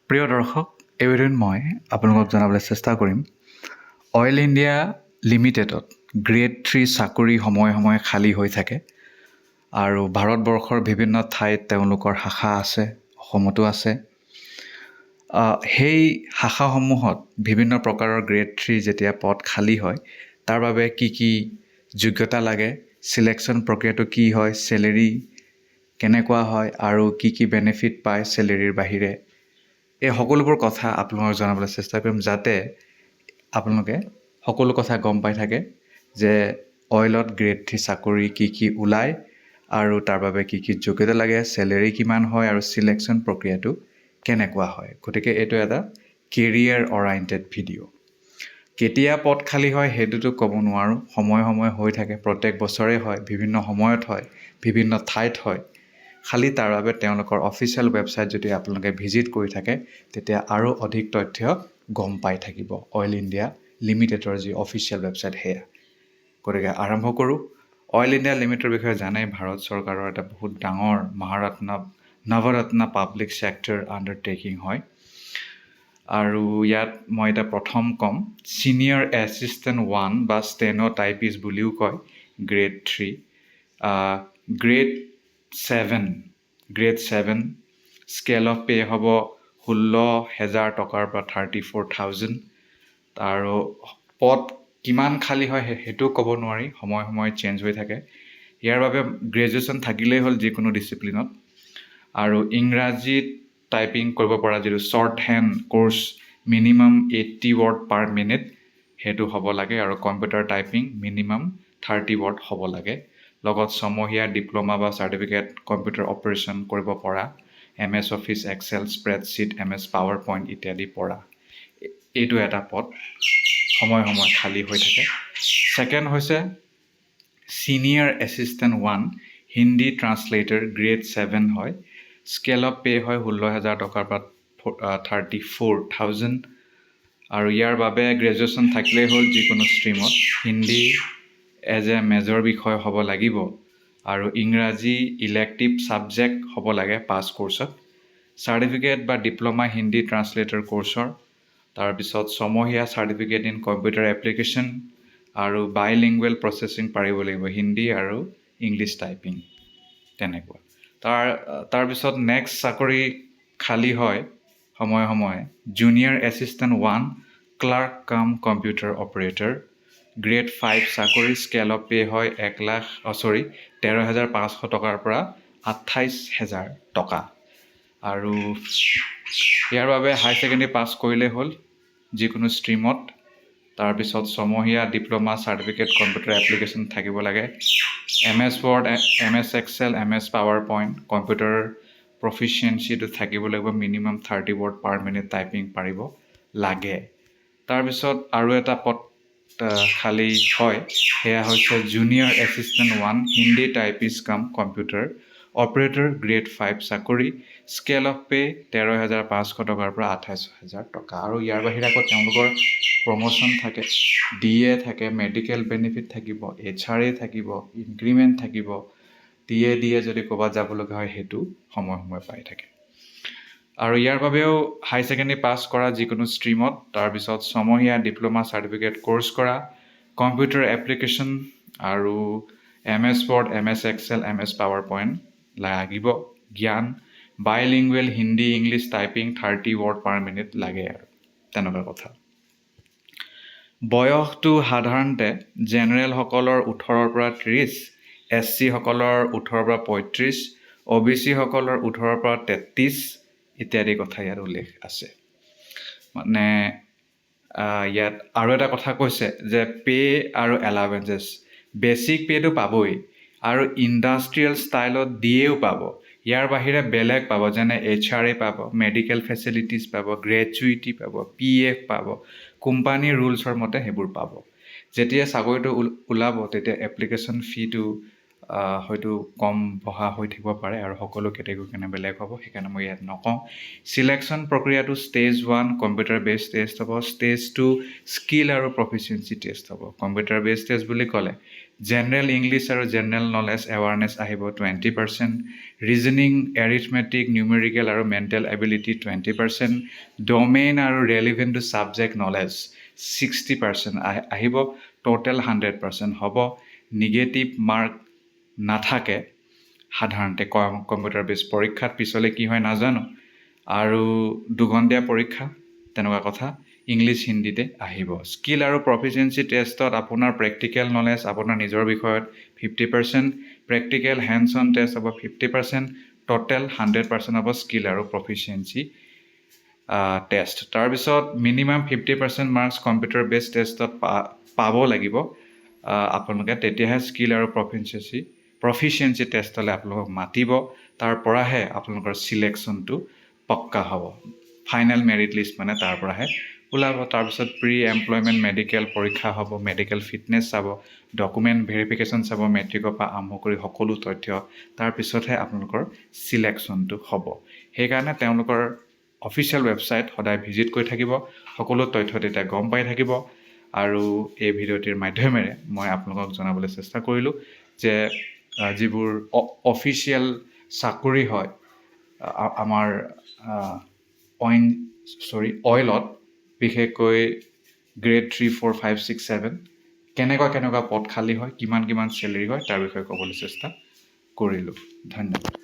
প্ৰিয় দৰ্শক, এইকেইদিন মই আপোনালোকক জনাবলৈ চেষ্টা কৰিম অইল ইণ্ডিয়া লিমিটেডত গ্ৰেড 3 চাকৰি সময়ে সময়ে খালী হৈ থাকে আৰু ভাৰতবৰ্ষৰ বিভিন্ন ঠাইত তেওঁলোকৰ শাখা আছে, অসমতো আছে। সেই শাখাসমূহত বিভিন্ন প্ৰকাৰৰ গ্ৰেড 3 যেতিয়া পদ খালী হয়, তাৰ বাবে কি কি যোগ্যতা লাগে, চিলেকশ্যন প্ৰক্ৰিয়াটো কি হয়, চেলেৰি কেনেকুৱা হয় আৰু কি কি বেনিফিট পায় চেলেৰিৰ বাহিৰে, এই সকলোবোৰ কথা আপোনালোকক জনাবলৈ চেষ্টা কৰিম, যাতে আপোনালোকে সকলো কথা গম পাই থাকে যে অইলত গ্ৰেড 3 চাকৰি কি কি ওলায় আৰু তাৰ বাবে কি কি যোগ্যতা লাগে, চেলেৰি কিমান হয় আৰু চিলেকশ্যন প্ৰক্ৰিয়াটো কেনেকুৱা হয়। গতিকে এইটো এটা কেৰিয়াৰ অৰিয়েণ্টেড ভিডিঅ'। কেতিয়া পদ খালী হয় সেইটোতো ক'ব নোৱাৰোঁ, সময়ে সময়ে হৈ থাকে, প্ৰত্যেক বছৰে হয়, বিভিন্ন সময়ত হয়, বিভিন্ন ঠাইত হয়। খালি তাৰ বাবে তেওঁলোকৰ অফিচিয়েল ৱেবছাইট যদি আপোনালোকে ভিজিট কৰি থাকে, তেতিয়া আৰু অধিক তথ্য গম পাই থাকিব। অইল ইণ্ডিয়া লিমিটেডৰ যি অফিচিয়েল ৱেবছাইট সেয়া। গতিকে আৰম্ভ কৰোঁ। অইল ইণ্ডিয়া লিমিটেডৰ বিষয়ে জানেই, ভাৰত চৰকাৰৰ এটা বহুত ডাঙৰ নৱৰত্ন পাব্লিক ছেক্টৰ আণ্ডাৰটেকিং হয়। আৰু ইয়াত মই এটা প্ৰথম ক'ম, ছিনিয়ৰ এছিষ্টেণ্ট 1 বা ষ্টেনোটাইপিছ বুলিও কয় grade 3। Grade 7 scale of pay' হ'ব 16,000 টকাৰ পৰা 34,000। আৰু পদ কিমান খালী হয় সেইটোও ক'ব নোৱাৰি, সময়ে সময়ে চেঞ্জ হৈ থাকে। ইয়াৰ বাবে গ্ৰেজুৱেশ্যন থাকিলেই হ'ল যিকোনো ডিচিপ্লিনত, আৰু ইংৰাজীত টাইপিং কৰিব পৰা যিটো short hand course minimum 80 word per minute সেইটো হ'ব লাগে, আৰু কম্পিউটাৰ টাইপিং মিনিমাম 30 ৱৰ্ড হ'ব লাগে। লগত ছমহীয়া ডিপ্ল'মা বা চাৰ্টিফিকেট কম্পিউটাৰ অপাৰেশ্যন কৰিব পৰা, MS office, excel, spreadsheet, MS power point ইত্যাদি পৰা। এইটো এটা পদ সময়ে সময়ে খালী হৈ থাকে। ছেকেণ্ড হৈছে senior assistant 1 Hindi translator, grade 7 হয়। স্কেল অফ পে' হয় 16,000 টকাৰ পৰা 34,000। আৰু ইয়াৰ বাবে গ্ৰেজুৱেশ্যন থাকিলেই হ'ল যিকোনো ষ্ট্ৰীমত, হিন্দী এজ এ মেজৰ বিষয় হ'ব লাগিব, আৰু ইংৰাজী ইলেক্টিভ ছাবজেক্ট হ'ব লাগে পাছ কোৰ্ছত। চাৰ্টিফিকেট বা ডিপ্ল'মা হিন্দী ট্ৰান্সলেটৰ কোৰ্চৰ, তাৰপিছত ছমহীয়া চাৰ্টিফিকেট ইন কম্পিউটাৰ এপ্লিকেশ্যন, আৰু বাইলিংগুৱেল প্ৰচেছিং পাৰিব লাগিব, হিন্দী আৰু ইংলিছ টাইপিং তেনেকুৱা। তাৰপিছত নেক্সট চাকৰি খালী হয় সময়ে সময়ে জুনিয়ৰ এছিষ্টেণ্ট 1 ক্লাৰ্ক কাম কম্পিউটাৰ অপাৰেটৰ, গ্ৰেড 5 চাকৰি। স্কেল অফ পে' হয় 13,500 টকাৰ পৰা 28,000 টকা। আৰু ইয়াৰ বাবে হাই ছেকেণ্ডেৰী পাছ কৰিলেই হ'ল যিকোনো ষ্ট্ৰীমত। তাৰপিছত ছমহীয়া ডিপ্ল'মা চাৰ্টিফিকেট কম্পিউটাৰ এপ্লিকেশ্যন থাকিব লাগে, MS Word, MS Excel, MS power point, computer প্ৰফিচিয়েঞ্চিটো থাকিব লাগিব, minimum 30 word per minute typing পাৰিব লাগে। তাৰপিছত আৰু এটা পদ খালী হয়, সেয়া হৈছে জুনিয়ৰ এছিষ্টেণ্ট 1 হিন্দী টাইপিছ কাম কম্পিউটাৰ অপাৰেটৰ, গ্ৰেড 5 চাকৰি। স্কেল অফ পে' 13,500 টকাৰ পৰা 28,000 টকা। আৰু ইয়াৰ বাহিৰে আকৌ তেওঁলোকৰ প্ৰমোশ্যন থাকে, DA থাকে, মেডিকেল বেনিফিট থাকিব, HRA থাকিব, ইনক্ৰিমেণ্ট থাকিব, DA যদি ক'ৰবাত যাব লগা হয় সেইটো সময়ে সময়ে পাই থাকে। আৰু ইয়াৰ বাবেও হাই ছেকেণ্ডেৰী পাছ কৰা যিকোনো ষ্ট্ৰীমত, তাৰপিছত ছমহীয়া ডিপ্ল'মা চাৰ্টিফিকেট কোৰ্চ কৰা, কম্পিউটাৰ এপ্লিকেশ্যন আৰু MS Word, MS Excel, MS power point লাগিব জ্ঞান, bilingual Hindi English typing 30 word per minute লাগে, আৰু তেনেকুৱা কথা। বয়সটো সাধাৰণতে জেনেৰেলসকলৰ 18 পৰা 30, SC সকলৰ 18 পৰা 35, OBC সকলৰ 18 পৰা 33 ইত্যাদি কথা ইয়াত উল্লেখ আছে। মানে ইয়াত আৰু এটা কথা কৈছে যে পে' আৰু এলাৱেঞ্চেছ, বেচিক পে'টো পাবই, আৰু ইণ্ডাষ্ট্ৰিয়েল ষ্টাইলত DAও পাব। ইয়াৰ বাহিৰে বেলেগ পাব, যেনে HRA পাব, মেডিকেল ফেচিলিটিছ পাব, গ্ৰেচুইটি পাব, PF পাব, কোম্পানীৰ ৰুলছৰ মতে সেইবোৰ পাব। যেতিয়া চাকৰিটো ওলাব তেতিয়া এপ্লিকেশ্যন ফিটো হয়তো কম বঢ়া হৈ থাকিব পাৰে, আৰু সকলো কেটেগৰীৰ কাৰণে বেলেগ হ'ব, সেইকাৰণে মই ইয়াত নকওঁ। চিলেকশ্যন প্ৰক্ৰিয়াটো ষ্টেজ 1 কম্পিউটাৰ বেছ টেষ্ট হ'ব, ষ্টেজ 2 স্কিল আৰু প্ৰফিচিয়েঞ্চি টেষ্ট হ'ব। কম্পিউটাৰ বেছ টেষ্ট বুলি ক'লে জেনেৰেল ইংলিছ আৰু জেনেৰেল নলেজ এৱাৰনেছ আহিব 20%, ৰিজনিং, এৰিথমেটিক, নিউমেৰিকেল আৰু মেণ্টেল এবিলিটি 20%, ডমেইন আৰু ৰেলিভেণ্ট টু ছাবজেক্ট নলেজ 60% আহিব, টোটেল 100% হ'ব। নিগেটিভ মাৰ্ক নাথাকে সাধাৰণতে কম্পিউটাৰ বেছ পৰীক্ষাত, পিছলৈ কি হয় নাজানো, আৰু দুঘণ্টীয়া পৰীক্ষা তেনেকুৱা কথা। ইংলিছ হিন্দীতে আহিব। স্কিল আৰু প্ৰফিচিয়েঞ্চি টেষ্টত আপোনাৰ প্ৰেক্টিকেল নলেজ আপোনাৰ নিজৰ বিষয়ত 50%, প্ৰেক্টিকেল হেণ্ডছ অন টেষ্ট হ'ব 50%, টোটেল 100% হ'ব স্কিল আৰু প্ৰফিচিয়েঞ্চি টেষ্ট। তাৰপিছত মিনিমাম 50% মাৰ্কছ কম্পিউটাৰ বেছ টেষ্টত পাব লাগিব আপোনালোকে, তেতিয়াহে স্কিল আৰু প্ৰফিচিয়েঞ্চি টেষ্টলৈ আপোনালোকক মাতিব, তাৰ পৰাহে আপোনালোকৰ চিলেকশ্যনটো পক্কা হ'ব। ফাইনেল মেৰিট লিষ্ট মানে তাৰ পৰাহে ওলাব। তাৰপিছত প্ৰি এমপ্লয়মেণ্ট মেডিকেল পৰীক্ষা হ'ব, মেডিকেল ফিটনেছ চাব, ডকুমেণ্ট ভেৰিফিকেশ্যন চাব, মেট্ৰিকৰ পৰা আৰম্ভ কৰি সকলো তথ্য, তাৰপিছতহে আপোনালোকৰ চিলেকশ্যনটো হ'ব। সেইকাৰণে তেওঁলোকৰ অফিচিয়েল ৱেবছাইট সদায় ভিজিট কৰি থাকিব, সকলো তথ্য তেতিয়া গম পাই থাকিব। আৰু এই ভিডিঅ'টিৰ মাধ্যমেৰে মই আপোনালোকক জনাবলৈ চেষ্টা কৰিলোঁ যে যিবোৰ অফিচিয়েল চাকৰি হয় আমাৰ অইলত, বিশেষকৈ গ্ৰেড 3, 4, 5, 6, 7 কেনেকুৱা পদ খালী হয়, কিমান চেলেৰি হয়, তাৰ বিষয়ে ক'বলৈ চেষ্টা কৰিলোঁ। ধন্যবাদ।